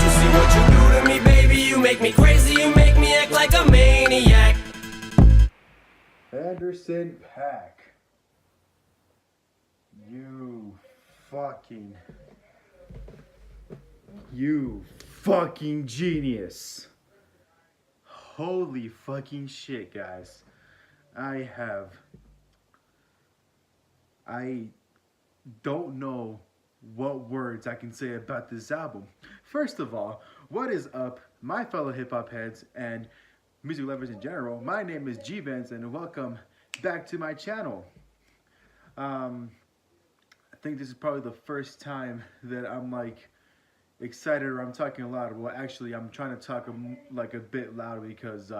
You see what you do to me, baby, you make me crazy, you make me act like a maniac. Anderson Paak. You fucking... You fucking genius. Holy fucking shit, guys. I don't know what words I can say about this album. First of all, what is up, my fellow hip-hop heads and music lovers in general? My name is G-Vance and welcome back to my channel. I think this is probably the first time that I'm like excited or I'm talking loud. Well, actually, I'm trying to talk like a bit loud because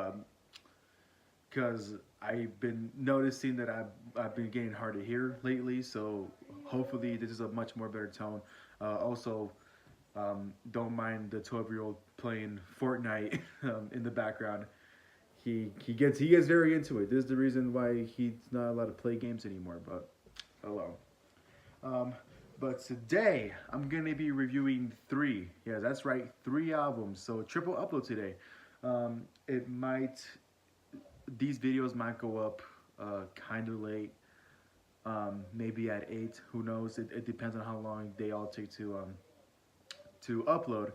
I've been noticing that I've been getting hard to hear lately. So hopefully this is a much more better tone. Also, don't mind the 12-year-old playing Fortnite in the background. He gets very into it. This is the reason why he's not allowed to play games anymore. But hello. But today I'm gonna be reviewing three. Yeah, that's right, 3 albums. So triple upload today. These videos might go up kind of late, maybe at 8. Who knows? It depends on how long they all take to upload,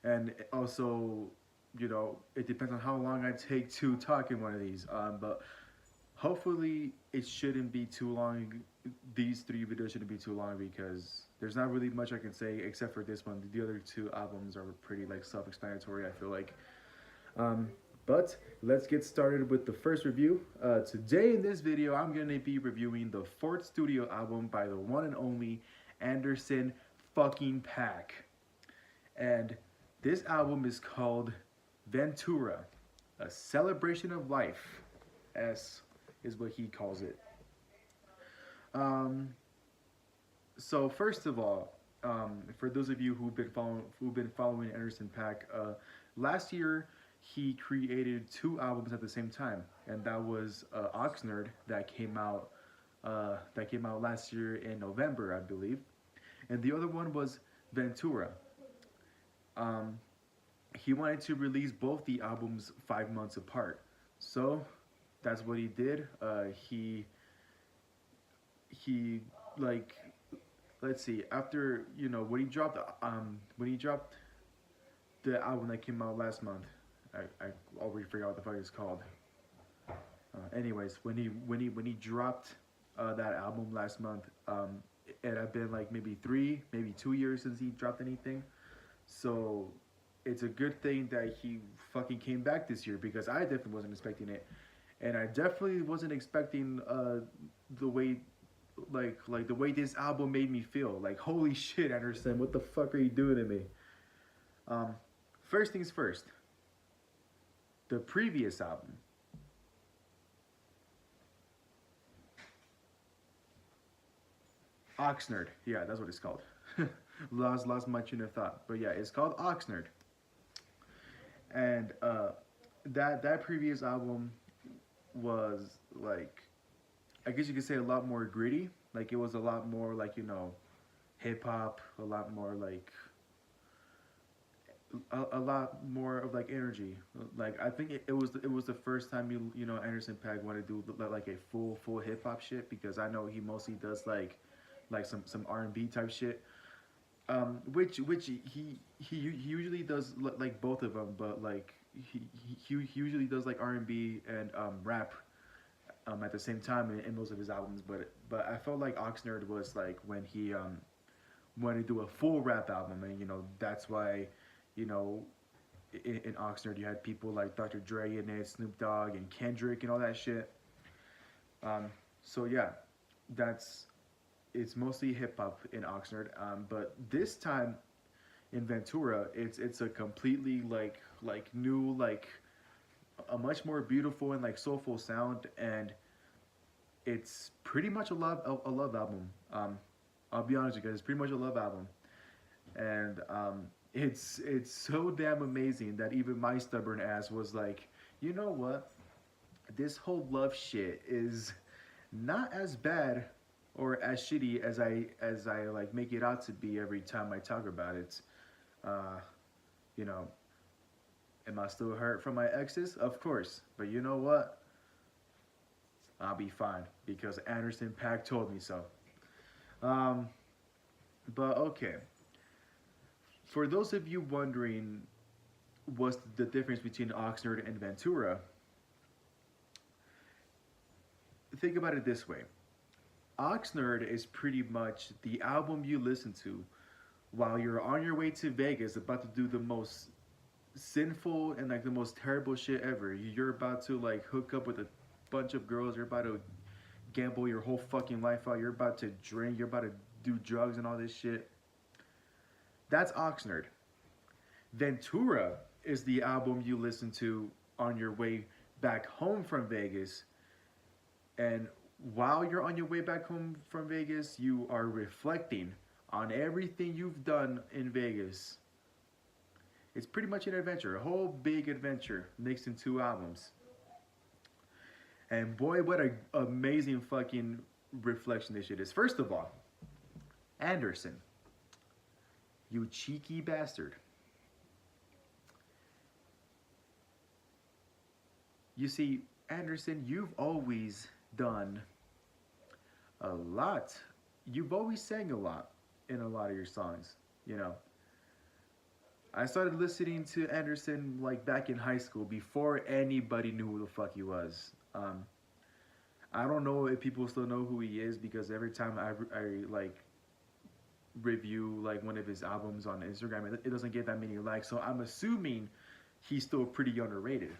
and also, you know, it depends on how long I take to talk in one of these. But hopefully it shouldn't be too long. These 3 videos shouldn't be too long because there's not really much I can say except for this one. The other 2 albums are pretty like self-explanatory, I feel like. But let's get started with the first review. Today in this video, I'm going to be reviewing the 4th studio album by the one and only Anderson fucking Paak. And this album is called Ventura, a celebration of life, is what he calls it. So first of all, for those of you who've been following Anderson Paak, last year he created 2 albums at the same time, and that was Oxnard that came out last year in November, I believe, and the other one was Ventura. He wanted to release both the albums 5 months apart, so that's what he did. He like, let's see, after, you know, when he dropped the album that came out last month, I already forgot what the fuck it's called. Anyways, when he dropped that album last month, it had been like maybe 2 years since he dropped anything. So it's a good thing that he fucking came back this year, because I definitely wasn't expecting it, and I definitely wasn't expecting the way the way this album made me feel. Like, holy shit, Anderson, what the fuck are you doing to me? First things first. The previous album, Oxnard, yeah, that's what it's called. lost my train of thought, but yeah, it's called Oxnard. And that previous album was like, I guess you could say a lot more gritty. Like, it was a lot more like, you know, hip hop, a lot more like a lot more of like energy. Like, I think it was the first time you know Anderson Paak wanted to do like a full hip hop shit, because I know he mostly does like some R&B type shit. Which he usually does like both of them, but like he usually does like R&B and rap at the same time in most of his albums. But I felt like Oxnard was like when he wanted to do a full rap album, and you know that's why, you know, in Oxnard you had people like Dr. Dre in it, Snoop Dogg and Kendrick and all that shit. So yeah, it's mostly hip hop in Oxnard, but this time in Ventura, it's a completely like new, like a much more beautiful and like soulful sound, and it's pretty much a love album. I'll be honest with you guys, it's pretty much a love album, and it's so damn amazing that even my stubborn ass was like, you know what, this whole love shit is not as bad or as shitty as I like make it out to be every time I talk about it. You know, am I still hurt from my exes? Of course. But you know what? I'll be fine because Anderson Paak told me so. Um, but okay. For those of you wondering what's the difference between Oxnard and Ventura, think about it this way. Oxnard is pretty much the album you listen to while you're on your way to Vegas about to do the most sinful and like the most terrible shit ever. You're about to like hook up with a bunch of girls, you're about to gamble your whole fucking life out, you're about to drink, you're about to do drugs and all this shit. That's Oxnard. Ventura is the album you listen to on your way back home from Vegas. And while you're on your way back home from Vegas, you are reflecting on everything you've done in Vegas. It's pretty much an adventure, a whole big adventure mixed in two albums. And boy, what an amazing fucking reflection this shit is. First of all, Anderson, you cheeky bastard. You see, Anderson, you've always done a lot. You've always sang a lot in a lot of your songs, you know. I started listening to Anderson like back in high school before anybody knew who the fuck he was. I don't know if people still know who he is because every time I like review like one of his albums on Instagram, it doesn't get that many likes. So I'm assuming he's still pretty underrated.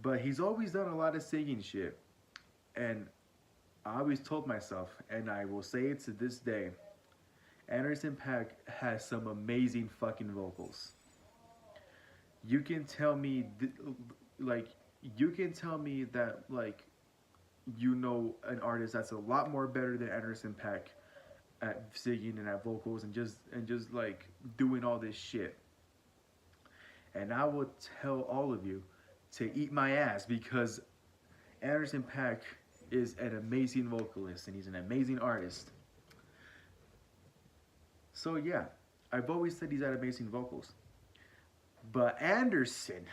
But he's always done a lot of singing shit. And I always told myself, and I will say it to this day, Anderson Paak has some amazing fucking vocals. You can tell me, like, you can tell me that, like, you know an artist that's a lot more better than Anderson Paak at singing and at vocals and just like doing all this shit. And I will tell all of you to eat my ass because Anderson Paak is an amazing vocalist and he's an amazing artist. So yeah, I've always said he's had amazing vocals. But Anderson,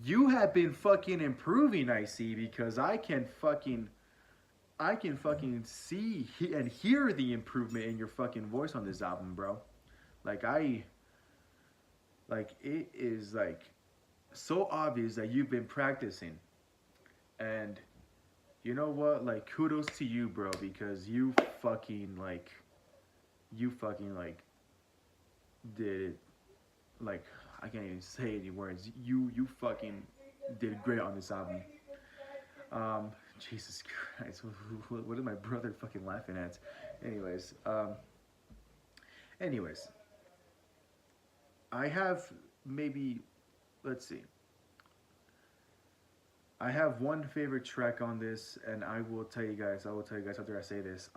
you have been fucking improving, I see, because I can fucking see and hear the improvement in your fucking voice on this album, bro. Like it is like so obvious that you've been practicing. And you know what? Like kudos to you, bro, because you fucking like did it. Like I can't even say any words. You fucking did great on this album. Jesus Christ, what is my brother fucking laughing at? Anyways, I have maybe, let's see. I have one favorite track on this, and I will tell you guys after I say this.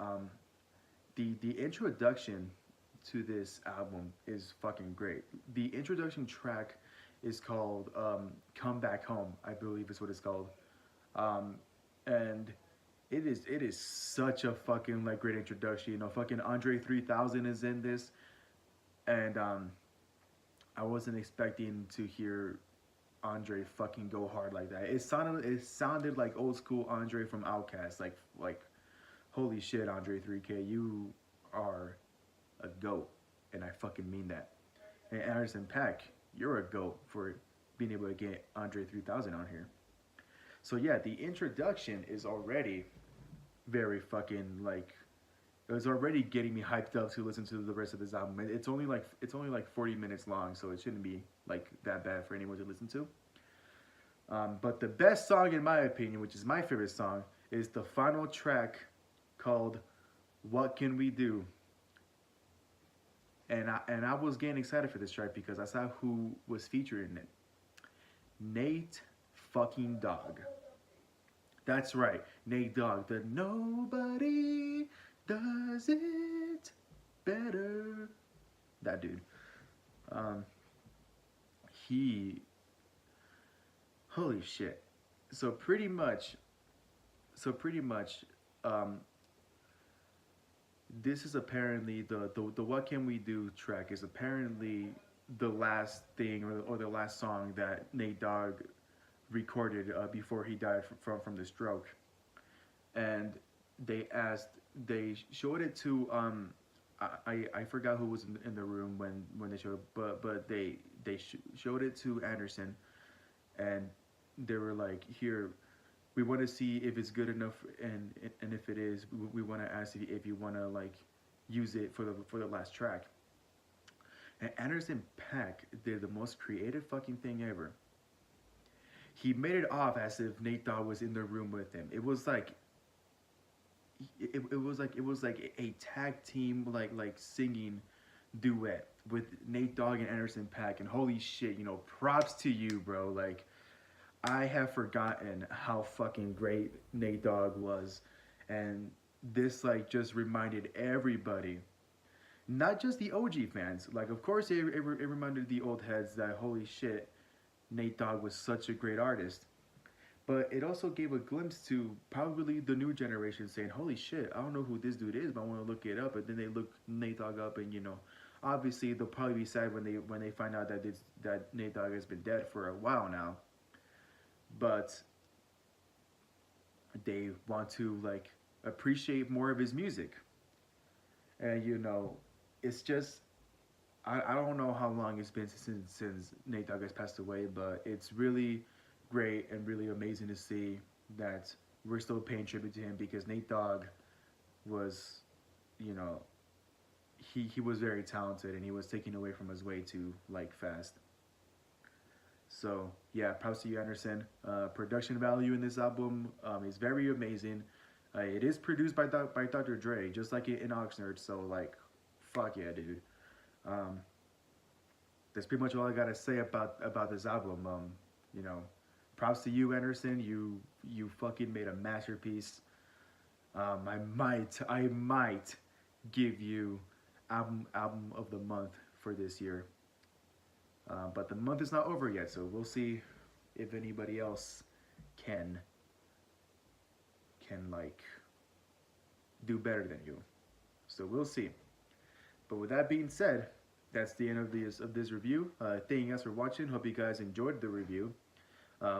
The introduction to this album is fucking great. The introduction track is called "Come Back Home," I believe is what it's called, and it is such a fucking like great introduction. You know, fucking Andre 3000 is in this, and I wasn't expecting to hear Andre fucking go hard like that. It sounded like old school Andre from Outkast. Like holy shit, Andre 3K, you are a goat, and I fucking mean that. And Anderson Paak, you're a goat for being able to get Andre 3000 on here. So yeah, the introduction is already very fucking like, it was already getting me hyped up to listen to the rest of this album. It's only like 40 minutes long, so it shouldn't be like that bad for anyone to listen to. But the best song in my opinion, which is my favorite song, is the final track called "What Can We Do?" And I was getting excited for this track because I saw who was featured in it. Nate fucking Dogg. That's right, Nate Dogg. The nobody does it better. That dude. He. Holy shit. So pretty much. this is apparently the What Can We Do track is apparently the last thing or the last song that Nate Dogg recorded before he died from the stroke. And they showed it to I forgot who was in the room when they showed it, but they showed it to Anderson, and they were like, here, we want to see if it's good enough, and if it is, we want to ask if you want to like use it for the last track. And Anderson Paak did the most creative fucking thing ever. He made it off as if Nate Dogg was in the room with him. It was like a tag team like singing duet with Nate Dogg and Anderson Paak, and holy shit, props to you, bro. Like, I have forgotten how fucking great Nate Dogg was, and this like just reminded everybody, not just the OG fans. Like, of course, it reminded the old heads that holy shit, Nate Dogg was such a great artist. But it also gave a glimpse to probably the new generation saying, holy shit, I don't know who this dude is, but I want to look it up. And then they look Nate Dogg up, and obviously they'll probably be sad when they find out that Nate Dogg has been dead for a while now. But they want to like appreciate more of his music. And it's just I don't know how long it's been since Nate Dogg has passed away, but it's really great and really amazing to see that we're still paying tribute to him, because Nate Dogg was, he was very talented, and he was taken away from his way too like fast. So yeah, props to you, Anderson. Production value in this album is very amazing. It is produced by Dr. Dre, just like in Oxnard. So like, fuck yeah, dude. That's pretty much all I gotta say about this album. Props to you, Anderson. You fucking made a masterpiece. I might give you album of the month for this year. But the month is not over yet, so we'll see if anybody else can like do better than you. So we'll see. But with that being said, that's the end of this review. Thank you guys for watching. Hope you guys enjoyed the review.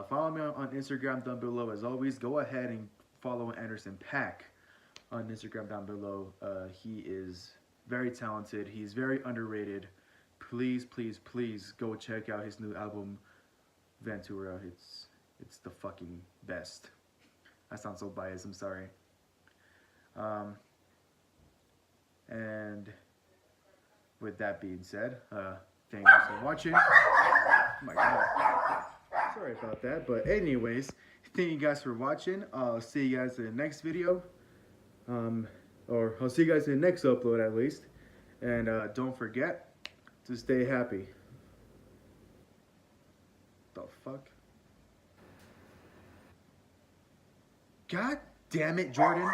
Follow me on Instagram down below. As always, go ahead and follow Anderson Paak on Instagram down below. He is very talented. He's very underrated. Please, please, please go check out his new album, Ventura. It's the fucking best. I sound so biased, I'm sorry. And with that being said, thank you for watching. Oh my god. Sorry about that, but anyways, thank you guys for watching. I'll see you guys in the next video. Or I'll see you guys in the next upload at least. And don't forget to stay happy. The fuck? God damn it, Jordan.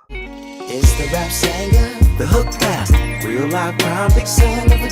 It's the rap singer, the hook master, real life prime big son of a